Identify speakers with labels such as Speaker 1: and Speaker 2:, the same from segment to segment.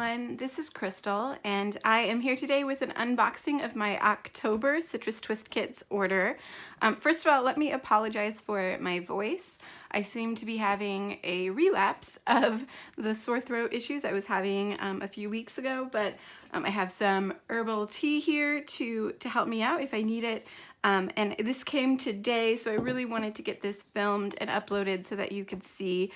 Speaker 1: everyone, this is Crystal and I am here today with an unboxing of my October Citrus Twist Kits order. First of all, let me apologize for my voice. I seem to be having a relapse of the sore throat issues I was having a few weeks ago, but I have some herbal tea here to help me out if I need it. And this came today, so I really wanted to get this filmed and uploaded so that you could see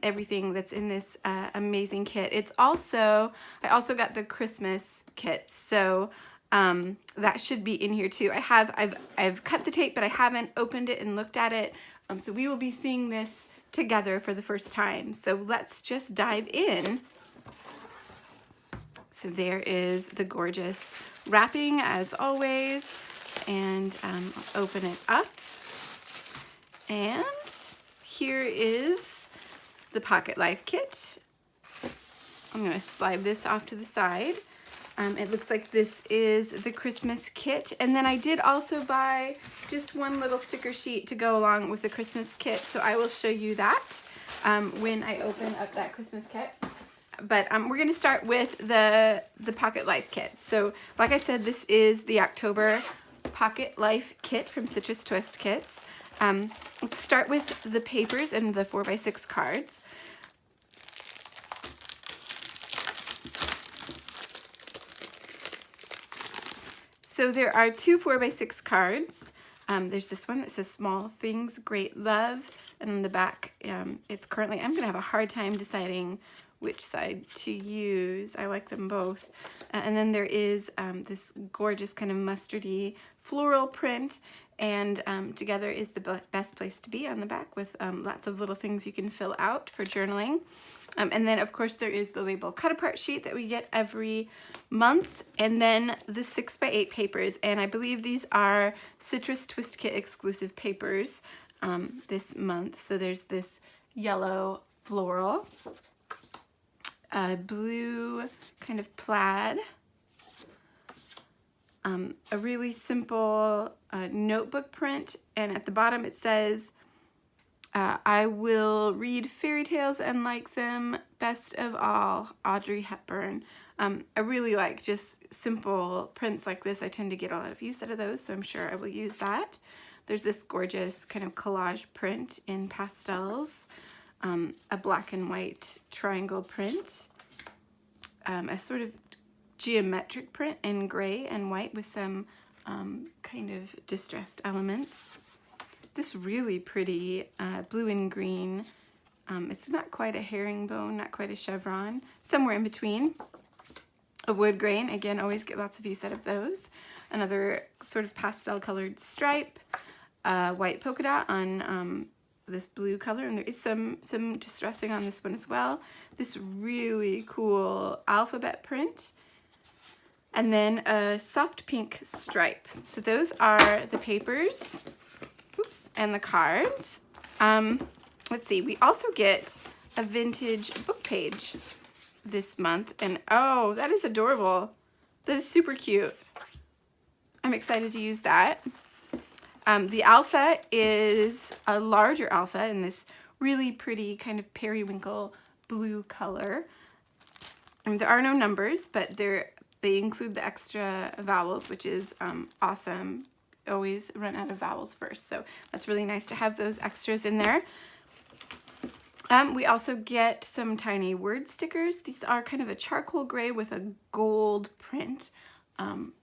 Speaker 1: everything that's in this amazing kit. I also got the Christmas kit, so that should be in here too. I've cut the tape, but I haven't opened it and looked at it. So we will be seeing this together for the first time. So let's just dive in. So there is the gorgeous wrapping as always, and I'll open it up. And here is the Pocket Life kit. I'm going to slide this off to the side. It looks like this is the Christmas kit. And then I did also buy just one little sticker sheet to go along with the Christmas kit. So I will show you that when I open up that Christmas kit. But we're going to start with the Pocket Life kit. So like I said, this is the October Pocket Life kit from Citrus Twist Kits. Let's start with the papers and the 4x6 cards. So there are two 4x6 cards. There's this one that says Small Things, Great Love, and on the back, it's currently, I'm going to have a hard time deciding which side to use. I like them both. And then there is this gorgeous kind of mustardy floral print, and together is the best place to be on the back with lots of little things you can fill out for journaling. And then of course there is the label cut apart sheet that we get every month, and then the 6x8 papers, and I believe these are Citrus Twist Kit exclusive papers this month. So there's this yellow floral, blue kind of plaid, a really simple notebook print, and at the bottom it says, I will read fairy tales and like them best of all, Audrey Hepburn. I really like just simple prints like this. I tend to get a lot of use out of those, so I'm sure I will use that. There's this gorgeous kind of collage print in pastels, a black and white triangle print, a sort of geometric print in gray and white with some kind of distressed elements. This really pretty blue and green, it's not quite a herringbone, not quite a chevron, somewhere in between. A wood grain, again, always get lots of use out of those. Another sort of pastel colored stripe, white polka dot on this blue color, and there is some distressing on this one as well. This really cool alphabet print, and then a soft pink stripe. So those are the papers, oops, and the cards. Let's see, we also get a vintage book page this month, and oh, that is adorable. That is super cute. I'm excited to use that. The alpha is a larger alpha in this really pretty kind of periwinkle blue color. And there are no numbers, but they include the extra vowels, which is awesome. Always run out of vowels first, so that's really nice to have those extras in there. We also get some tiny word stickers. These are kind of a charcoal gray with a gold print.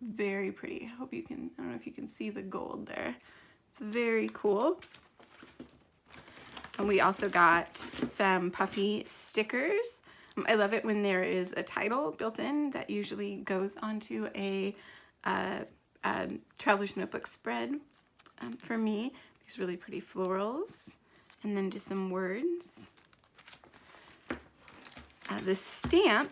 Speaker 1: Very pretty. I hope you can, I don't know if you can see the gold there. It's very cool. And we also got some puffy stickers. I love it when there is a title built in that usually goes onto a Traveler's Notebook spread for me. These really pretty florals, and then just some words. The stamp,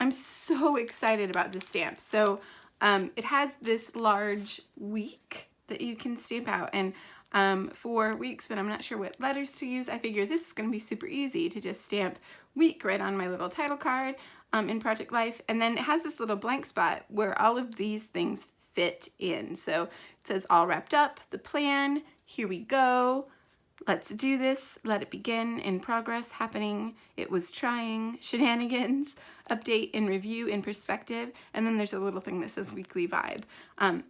Speaker 1: I'm so excited about this stamp. So it has this large week that you can stamp out, and for weeks, but I'm not sure what letters to use, I figure this is going to be super easy to just stamp week right on my little title card in Project Life. And then it has this little blank spot where all of these things fit in. So it says all wrapped up, the plan, here we go, let's do this, let it begin, in progress, happening, it was trying, shenanigans, update, in review, in perspective, and then there's a little thing that says weekly vibe.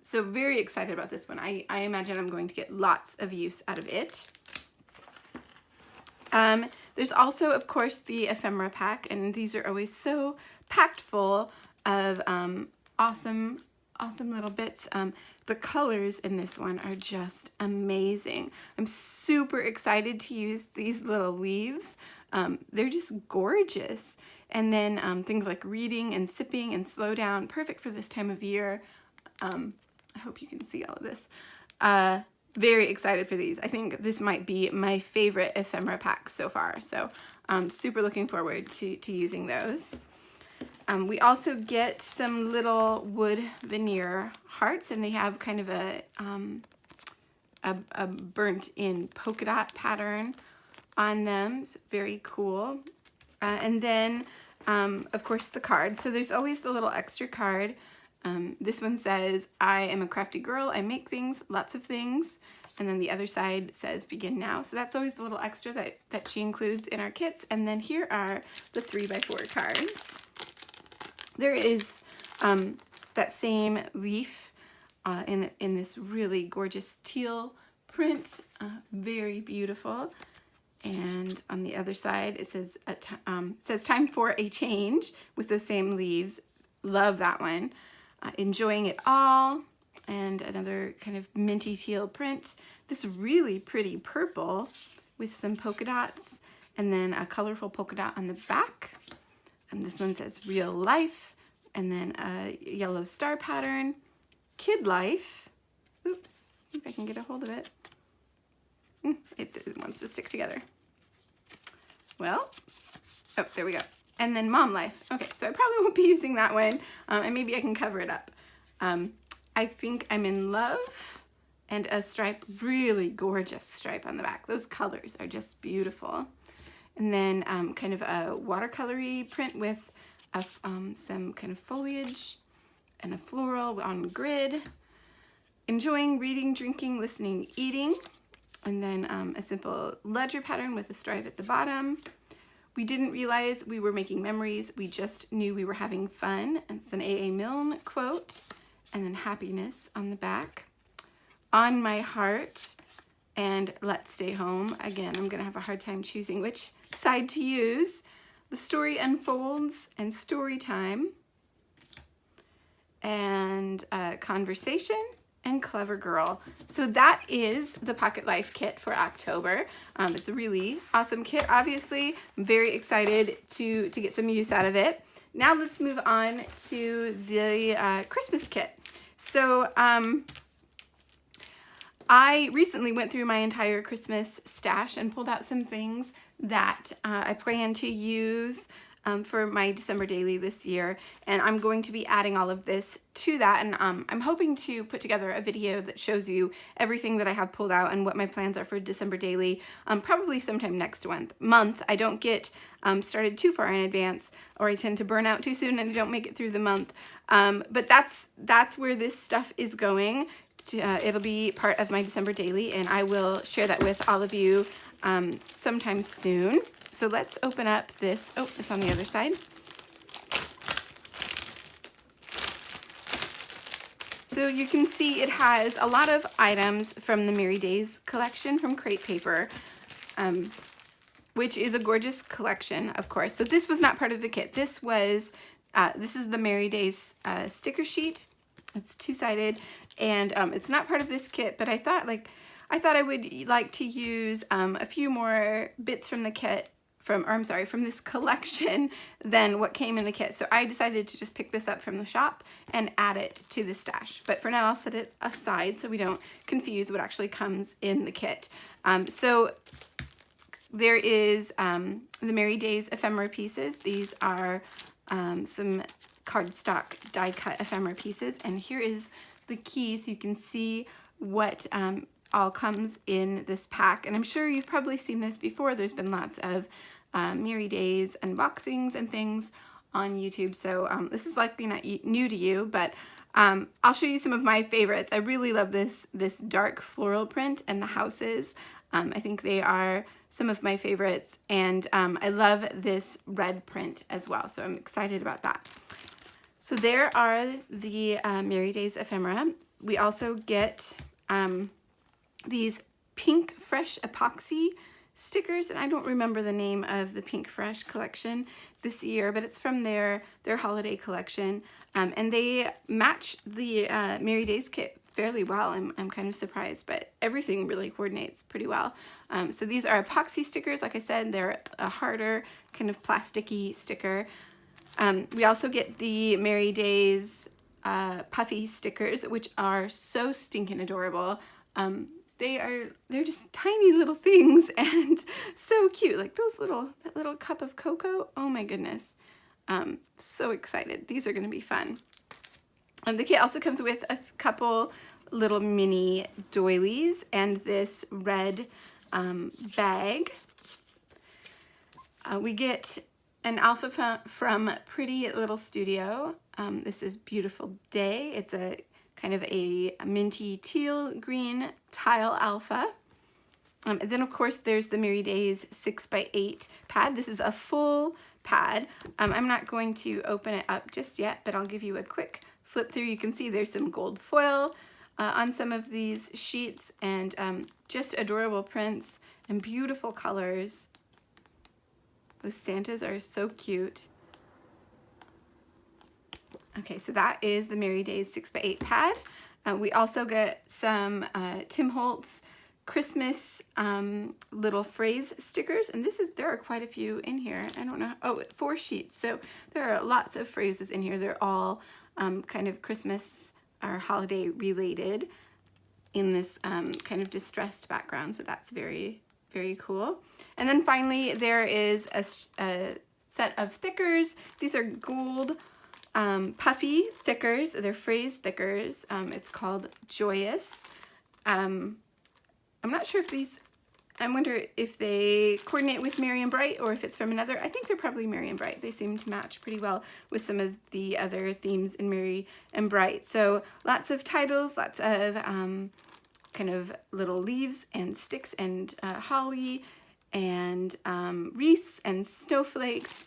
Speaker 1: So very excited about this one. I imagine I'm going to get lots of use out of it. There's also, of course, the ephemera pack, and these are always so packed full of awesome little bits. The colors in this one are just amazing. I'm super excited to use these little leaves. They're just gorgeous. And then things like reading and sipping and slow down, perfect for this time of year. I hope you can see all of this. Very excited for these. I think this might be my favorite ephemera pack so far. So super looking forward to using those. We also get some little wood veneer hearts, and they have kind of a burnt in polka dot pattern on them. It's very cool. And then, of course, the card. So there's always the little extra card. This one says, I am a crafty girl. I make things, lots of things. And then the other side says, begin now. So that's always the little extra that she includes in our kits. And then here are the 3x4 cards. There is that same leaf in this really gorgeous teal print, very beautiful. And on the other side, it says time for a change with those same leaves. Love that one. Enjoying it all. And another kind of minty teal print. This really pretty purple with some polka dots, and then a colorful polka dot on the back. This one says real life, and then a yellow star pattern, kid life. Oops, see if I can get a hold of it. It wants to stick together. Well, oh, there we go. And then mom life. Okay, so I probably won't be using that one, and maybe I can cover it up. I think I'm in love, and a stripe, really gorgeous stripe on the back. Those colors are just beautiful. And then kind of a watercolory print with some kind of foliage and a floral on grid. Enjoying reading, drinking, listening, eating. And then a simple ledger pattern with a stripe at the bottom. We didn't realize we were making memories. We just knew we were having fun. And it's an A.A. Milne quote. And then happiness on the back. On my heart. And let's stay home. Again, I'm going to have a hard time choosing which side to use. The story unfolds and story time. And conversation and clever girl. So that is the Pocket Life kit for October. It's a really awesome kit. Obviously, I'm very excited to get some use out of it. Now let's move on to the Christmas kit. So I recently went through my entire Christmas stash and pulled out some things that I plan to use for my December daily this year, and I'm going to be adding all of this to that, and I'm hoping to put together a video that shows you everything that I have pulled out and what my plans are for December daily, probably sometime next month. I don't get started too far in advance, or I tend to burn out too soon and I don't make it through the month, but that's where this stuff is going. It'll be part of my December daily, and I will share that with all of you sometime soon. So let's open up this. Oh, it's on the other side. So you can see it has a lot of items from the Merry Days collection from Crate Paper, which is a gorgeous collection, of course. So this was not part of the kit. This is the Merry Days sticker sheet. It's two-sided, and it's not part of this kit, but I thought I would like to use a few more bits from the kit, from this collection than what came in the kit. So I decided to just pick this up from the shop and add it to the stash. But for now, I'll set it aside so we don't confuse what actually comes in the kit. So there is the Merry Days ephemera pieces. These are some cardstock die cut ephemera pieces, and here is the key so you can see what all comes in this pack. And I'm sure you've probably seen this before. There's been lots of Merry Days unboxings and things on YouTube, so this is likely not new to you, but I'll show you some of my favorites. I really love this dark floral print and the houses. I think they are some of my favorites, and I love this red print as well, so I'm excited about that. So there are the Merry Days ephemera. We also get these Pink Fresh epoxy stickers, and I don't remember the name of the Pink Fresh collection this year, but it's from their holiday collection, and they match the Merry Days kit fairly well. I'm kind of surprised, but everything really coordinates pretty well. So these are epoxy stickers. Like I said, they're a harder kind of plasticky sticker. We also get the Merry Days puffy stickers, which are so stinking adorable. They're just tiny little things and so cute. Like that little cup of cocoa. Oh my goodness. So excited. These are going to be fun. The kit also comes with a couple little mini doilies and this red bag. We get an alpha from Pretty Little Studio. This is Beautiful Day. It's a kind of a minty teal green tile alpha. And then of course there's the Merry Days 6x8 pad. This is a full pad. I'm not going to open it up just yet, but I'll give you a quick flip through. You can see there's some gold foil on some of these sheets, and just adorable prints and beautiful colors. Those Santas are so cute. Okay, so that is the Merry Days 6x8 pad. We also get some Tim Holtz Christmas little phrase stickers, and there are quite a few in here. I don't know, 4 sheets, so there are lots of phrases in here. They're all kind of Christmas or holiday related in this kind of distressed background, so that's very, very cool. And then finally there is a set of thickers. These are gold puffy thickers. They're phrase thickers. It's called Joyous. I'm not sure if these, I wonder if they coordinate with Merry and Bright or if it's from another. I think they're probably Merry and Bright. They seem to match pretty well with some of the other themes in Merry and Bright. So lots of titles, lots of kind of little leaves and sticks and holly and wreaths and snowflakes.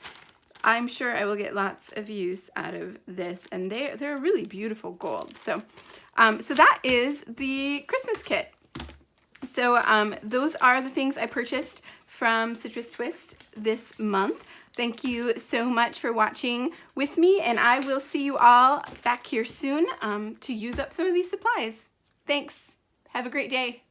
Speaker 1: I'm sure I will get lots of use out of this, and they're a really beautiful gold. So, so that is the Christmas kit. So those are the things I purchased from Citrus Twist this month. Thank you so much for watching with me, and I will see you all back here soon to use up some of these supplies. Thanks. Have a great day.